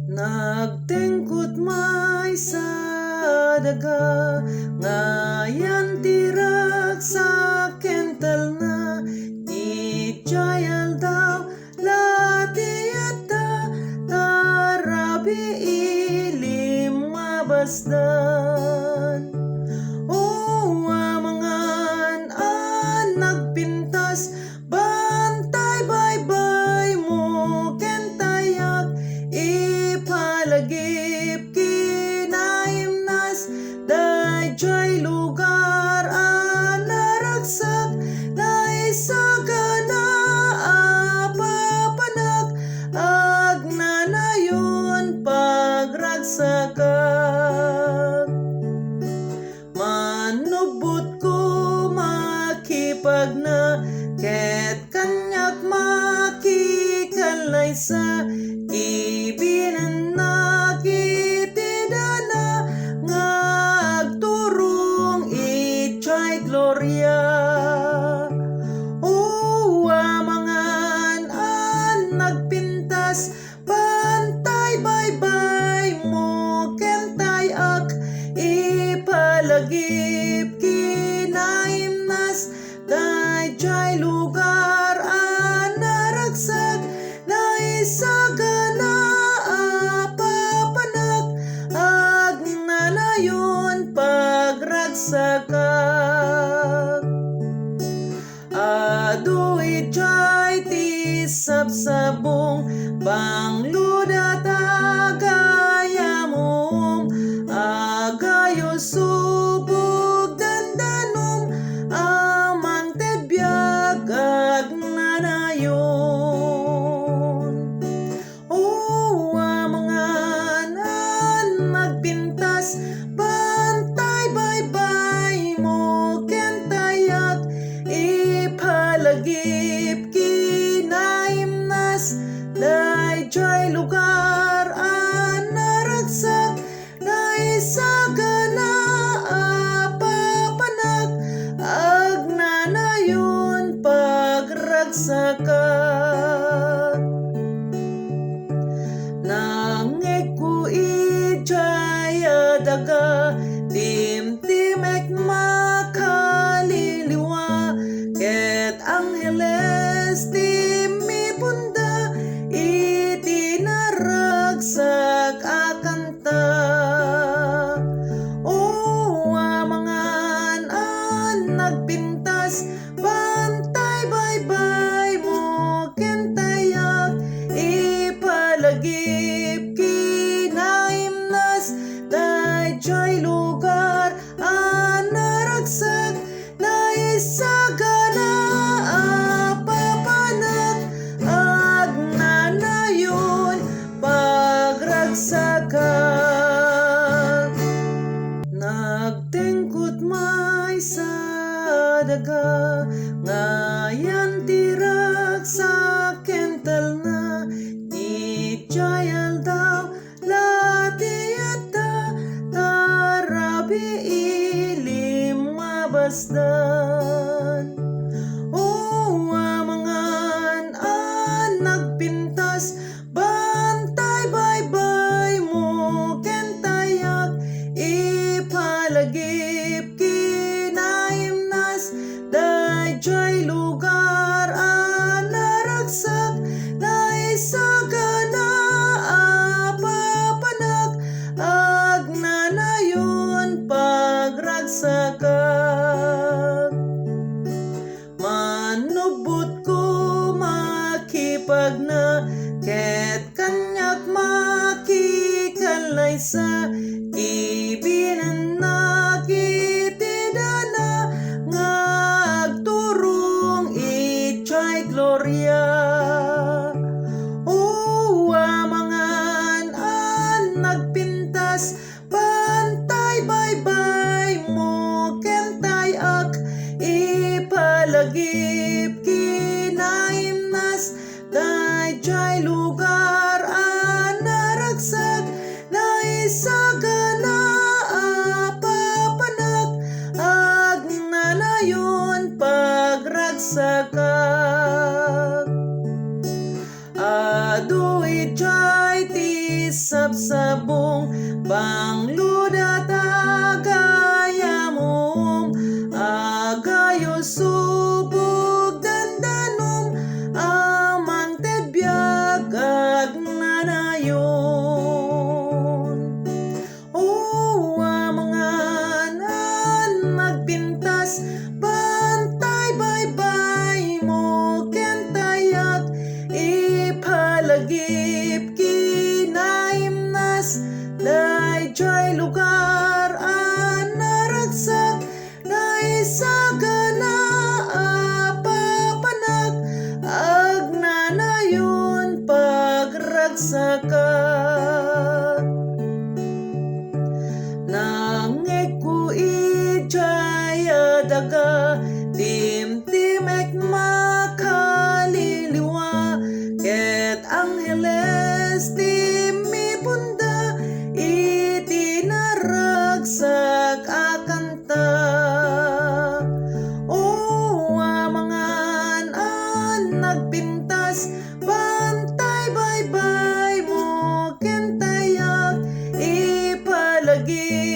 Nagtingkot may sa daga, ngayon tirag sa kental na, ijayal daw latiyata, tarabi ilim mabasdan. O amangan nagpintas, bantay baybay mo kentayak, ipalagip kinahimnas, dayjay lugar naragsak, naisagana papanak, agnanayon pagragsakak. Manubot ko makipag na, ket kanyak makikalay sa, ibinan nakitidana, ngagturong ijay gloria. O amangan nagpintas, bantay baybay mo kentayak, ipalagip kinahimnas, dayjay lugar naragsak, naisagana papanak, agnanayon pagragsakak. Adu ijay ti sabsabong, bangluda tagayamong, agayo subog dandanom, amang tedbiag agnanayon. O amangan magpintas, bantay baybay mo kentayak, ipalagip kinahimnas, dayjay lugar naragsak, naisagana papanak, agnanayon pagragsakak. Nangeg ko ijay daga, timtimek makaliliwa, ket angheles timipunda, itinaragsak akanta. O amangan nagpintas, bantay baybay mo kentayak, ipalagip kinahimnas, dayjay lugar naragsak, naisagana papanak, agnanayon pagragsakak. Nagtingkot may sa daga, ngayon tirag sa kental na, ijayal daw latiyata, tarabi ilim mabasdan. O amangan nagpintas, bantay baybay mo kentayak, ipalagip kinahimnas, dayjay lugar naragsak, naisagana papanak, agnanayon pagragsakak. Manubot ko makipag na, ket kanyak makikalay sa, ibinan nakitidana, ngagturong ijay gloria. O amangan nagpintas, bantay baybay mo kentayak, ipalagip kinahimnas, dayjay lugar naragsak, naisagana papanak, agnanayon pagragsakak. sabong pangludat agayamom agayo subog dandanom amang tebiyag agnanayon. O amangan nagpintas bantay baybay mo kentayak ipalagip kinaimnas dayjay lugar anaragsak naisagana apapanak agnanayon pagragsakan. Nangek ku ijaya daga timtimek makaliliwa ket angheles timi punda itinaragsak akanta. O amangan nagpintas bantay baybay mo kentayak ipalagi